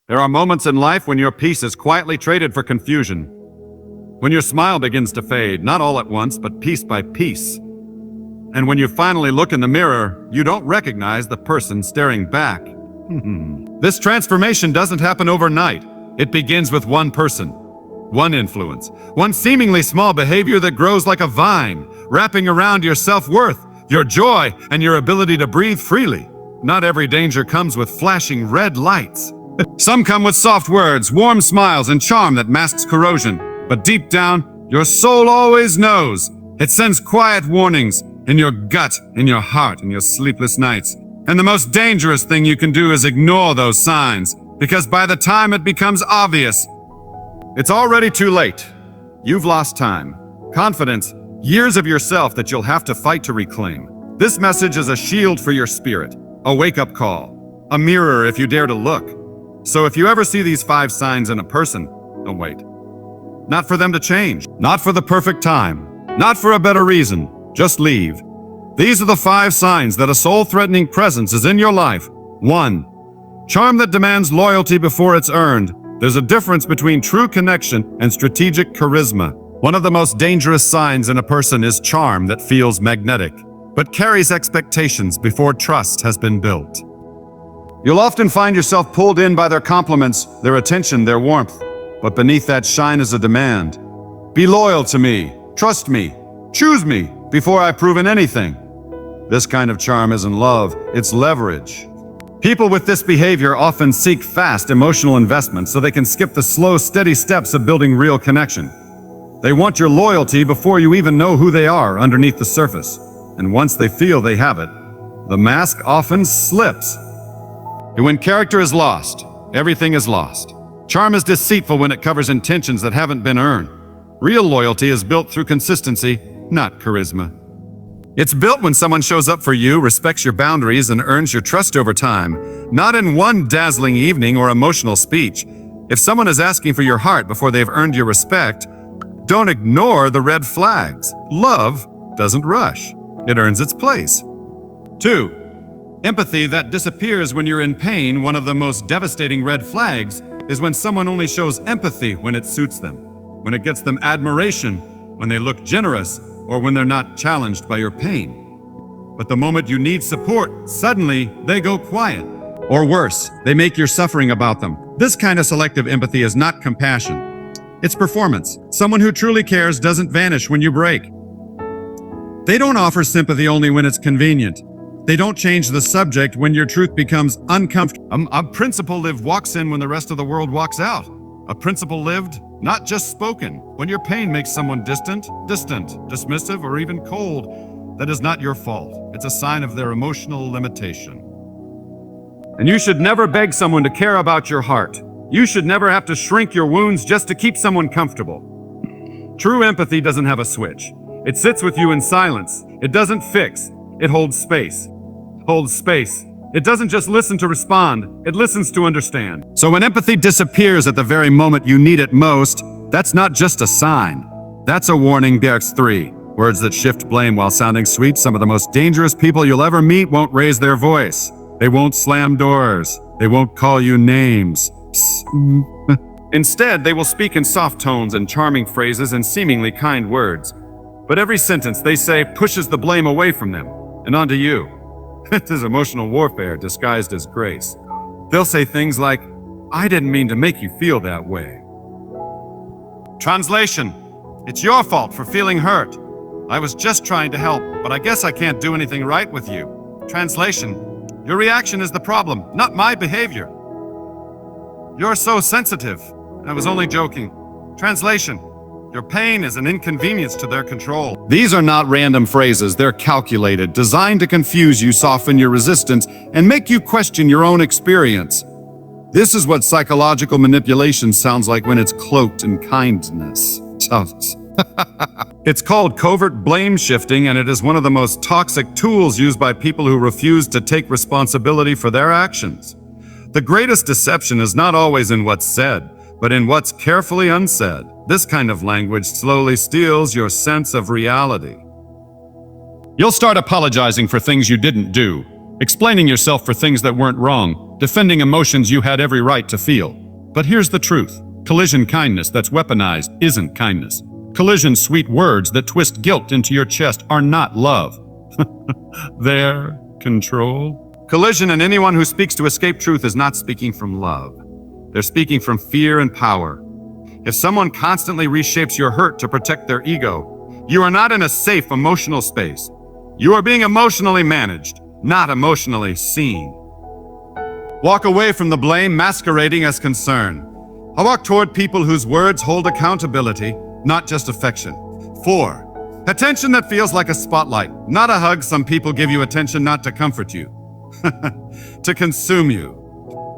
There are moments in life when your peace is quietly traded for confusion. When your smile begins to fade, not all at once, but piece by piece. And when you finally look in the mirror, you don't recognize the person staring back. This transformation doesn't happen overnight. It begins with one person, one influence, one seemingly small behavior that grows like a vine, wrapping around your self-worth, your joy, and your ability to breathe freely. Not every danger comes with flashing red lights. Some come with soft words, warm smiles, and charm that masks corrosion. But deep down, your soul always knows. It sends quiet warnings in your gut, in your heart, in your sleepless nights. And the most dangerous thing you can do is ignore those signs, because by the time it becomes obvious, it's already too late. You've lost time, confidence, years of yourself that you'll have to fight to reclaim. This message is a shield for your spirit, a wake-up call, a mirror if you dare to look. So if you ever see these 5 signs in a person, don't wait. Not for them to change, not for the perfect time, not for a better reason, just leave. These are the 5 signs that a soul-threatening presence is in your life. 1. Charm that demands loyalty before it's earned. There's a difference between true connection and strategic charisma. One of the most dangerous signs in a person is charm that feels magnetic, but carries expectations before trust has been built. You'll often find yourself pulled in by their compliments, their attention, their warmth. But beneath that shine is a demand. Be loyal to me, trust me, choose me before I've proven anything. This kind of charm isn't love, it's leverage. People with this behavior often seek fast emotional investment so they can skip the slow, steady steps of building real connection. They want your loyalty before you even know who they are underneath the surface. And once they feel they have it, the mask often slips. And when character is lost, everything is lost. Charm is deceitful when it covers intentions that haven't been earned. Real loyalty is built through consistency, not charisma. It's built when someone shows up for you, respects your boundaries, and earns your trust over time, not in one dazzling evening or emotional speech. If someone is asking for your heart before they've earned your respect, don't ignore the red flags. Love doesn't rush. It earns its place. 2. Empathy that disappears when you're in pain. One of the most devastating red flags is when someone only shows empathy when it suits them, when it gets them admiration, when they look generous, or when they're not challenged by your pain. But the moment you need support, suddenly they go quiet. Or worse, they make your suffering about them. This kind of selective empathy is not compassion. It's performance. Someone who truly cares doesn't vanish when you break. They don't offer sympathy only when it's convenient. They don't change the subject when your truth becomes uncomfortable. A principle lived walks in when the rest of the world walks out. A principle lived, not just spoken. When your pain makes someone distant, dismissive, or even cold, that is not your fault. It's a sign of their emotional limitation. And you should never beg someone to care about your heart. You should never have to shrink your wounds just to keep someone comfortable. True empathy doesn't have a switch. It sits with you in silence. It doesn't fix. It holds space. It doesn't just listen to respond, it listens to understand. So when empathy disappears at the very moment you need it most, that's not just a sign. That's a warning. 3. Words that shift blame while sounding sweet. Some of the most dangerous people you'll ever meet won't raise their voice. They won't slam doors. They won't call you names. Instead, they will speak in soft tones and charming phrases and seemingly kind words. But every sentence they say pushes the blame away from them and onto you. It is emotional warfare disguised as grace. They'll say things like, "I didn't mean to make you feel that way." Translation: it's your fault for feeling hurt. I was just trying to help, but I guess I can't do anything right with you. Translation: your reaction is the problem, not my behavior. You're so sensitive. I was only joking. Translation: your pain is an inconvenience to their control. These are not random phrases. They're calculated, designed to confuse you, soften your resistance, and make you question your own experience. This is what psychological manipulation sounds like when it's cloaked in kindness. It's called covert blame shifting, and it is one of the most toxic tools used by people who refuse to take responsibility for their actions. The greatest deception is not always in what's said, but in what's carefully unsaid. This kind of language slowly steals your sense of reality. You'll start apologizing for things you didn't do, explaining yourself for things that weren't wrong, defending emotions you had every right to feel. But here's the truth. Collision kindness that's weaponized isn't kindness. Collision sweet words that twist guilt into your chest are not love. They're control. Collision and anyone who speaks to escape truth is not speaking from love. They're speaking from fear and power. If someone constantly reshapes your hurt to protect their ego, you are not in a safe emotional space. You are being emotionally managed, not emotionally seen. Walk away from the blame masquerading as concern. I walk toward people whose words hold accountability, not just affection. 4. Attention that feels like a spotlight, not a hug. Some people give you attention not to comfort you, to consume you.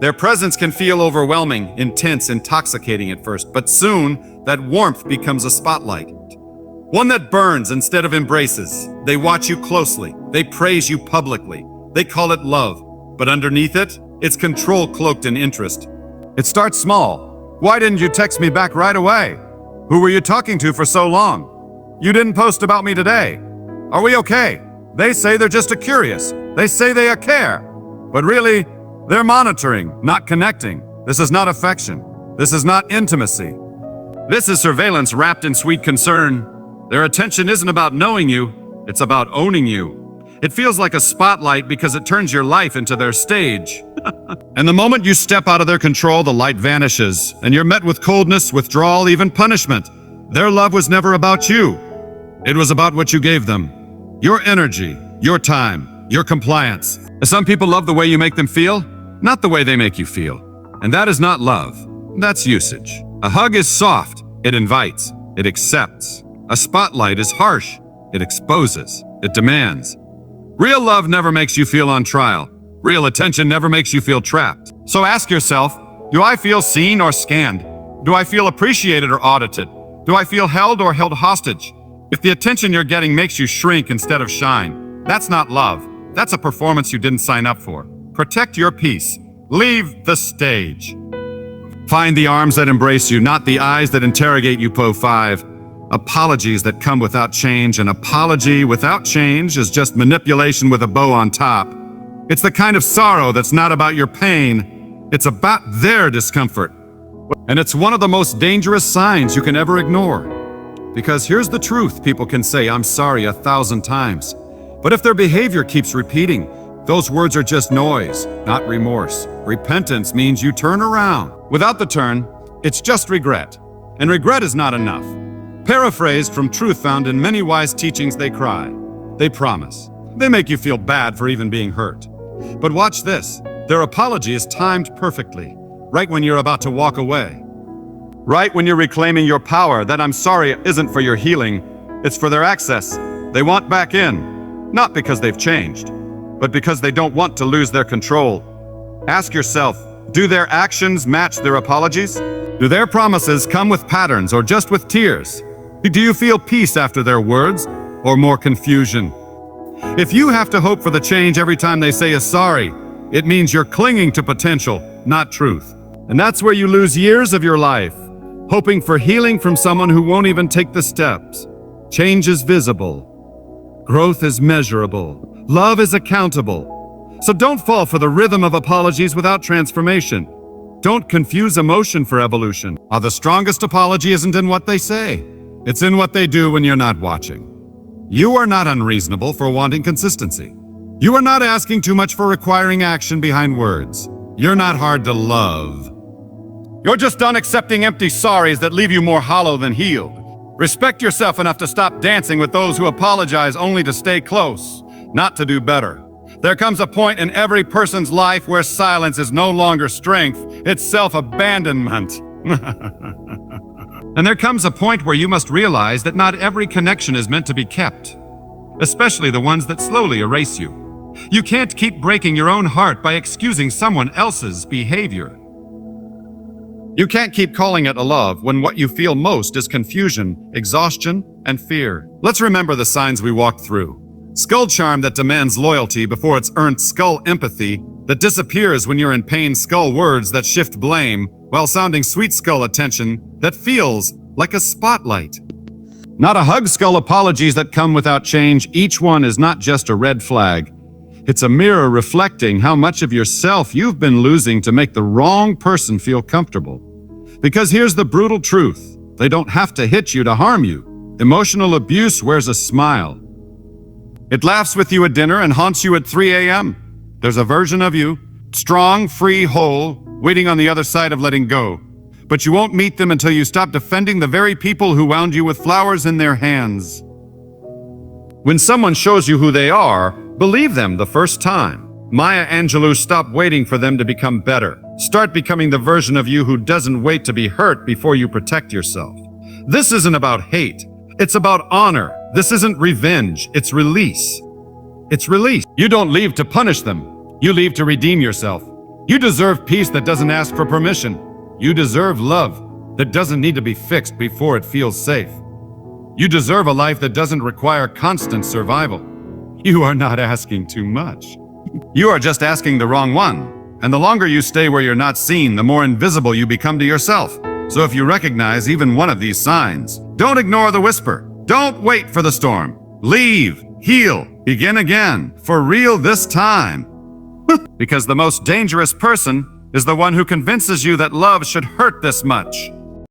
Their presence can feel overwhelming, intense, intoxicating at first, but soon that warmth becomes a spotlight. One that burns instead of embraces. They watch you closely. They praise you publicly. They call it love. But underneath it, it's control cloaked in interest. It starts small. Why didn't you text me back right away? Who were you talking to for so long? You didn't post about me today. Are we okay? They say they're just curious. They say they care. But really, they're monitoring, not connecting. This is not affection. This is not intimacy. This is surveillance wrapped in sweet concern. Their attention isn't about knowing you, it's about owning you. It feels like a spotlight because it turns your life into their stage. And the moment you step out of their control, the light vanishes, and you're met with coldness, withdrawal, even punishment. Their love was never about you. It was about what you gave them. Your energy, your time, your compliance. Some people love the way you make them feel, not the way they make you feel. And that is not love. That's usage. A hug is soft. It invites. It accepts. A spotlight is harsh. It exposes. It demands. Real love never makes you feel on trial. Real attention never makes you feel trapped. So ask yourself, do I feel seen or scanned? Do I feel appreciated or audited? Do I feel held or held hostage? If the attention you're getting makes you shrink instead of shine, that's not love. That's a performance you didn't sign up for. Protect your peace. Leave the stage. Find the arms that embrace you, not the eyes that interrogate you. Po 5. Apologies that come without change. An apology without change is just manipulation with a bow on top. It's the kind of sorrow that's not about your pain. It's about their discomfort. And it's one of the most dangerous signs you can ever ignore. Because here's the truth. People can say, I'm sorry 1,000 times. But if their behavior keeps repeating, those words are just noise, not remorse. Repentance means you turn around. Without the turn, it's just regret. And regret is not enough. Paraphrased from truth found in many wise teachings, they cry. They promise. They make you feel bad for even being hurt. But watch this. Their apology is timed perfectly, right when you're about to walk away. Right when you're reclaiming your power. That I'm sorry isn't for your healing, it's for their access. They want back in, not because they've changed, but because they don't want to lose their control. Ask yourself, do their actions match their apologies? Do their promises come with patterns or just with tears? Do you feel peace after their words or more confusion? If you have to hope for the change every time they say a sorry, it means you're clinging to potential, not truth. And that's where you lose years of your life, hoping for healing from someone who won't even take the steps. Change is visible. Growth is measurable. Love is accountable. So don't fall for the rhythm of apologies without transformation. Don't confuse emotion for evolution. The strongest apology isn't in what they say. It's in what they do when you're not watching. You are not unreasonable for wanting consistency. You are not asking too much for requiring action behind words. You're not hard to love. You're just done accepting empty sorries that leave you more hollow than healed. Respect yourself enough to stop dancing with those who apologize only to stay close, not to do better. There comes a point in every person's life where silence is no longer strength, it's self-abandonment. And there comes a point where you must realize that not every connection is meant to be kept, especially the ones that slowly erase you. You can't keep breaking your own heart by excusing someone else's behavior. You can't keep calling it a love when what you feel most is confusion, exhaustion, and fear. Let's remember the signs we walked through. Skull charm that demands loyalty before it's earned skull empathy that disappears when you're in pain, skull words that shift blame while sounding sweet skull attention that feels like a spotlight. Not a hug skull apologies that come without change. Each one is not just a red flag. It's a mirror reflecting how much of yourself you've been losing to make the wrong person feel comfortable. Because here's the brutal truth. They don't have to hit you to harm you. Emotional abuse wears a smile. It laughs with you at dinner and haunts you at 3 a.m. There's a version of you, strong, free, whole, waiting on the other side of letting go. But you won't meet them until you stop defending the very people who wound you with flowers in their hands. When someone shows you who they are, believe them the first time. Maya Angelou stopped waiting for them to become better. Start becoming the version of you who doesn't wait to be hurt before you protect yourself. This isn't about hate. It's about honor. This isn't revenge. It's release. It's release. You don't leave to punish them. You leave to redeem yourself. You deserve peace that doesn't ask for permission. You deserve love that doesn't need to be fixed before it feels safe. You deserve a life that doesn't require constant survival. You are not asking too much. You are just asking the wrong one. And the longer you stay where you're not seen, the more invisible you become to yourself. So if you recognize even one of these signs, don't ignore the whisper. Don't wait for the storm. Leave, heal, begin again, for real this time. Because the most dangerous person is the one who convinces you that love should hurt this much.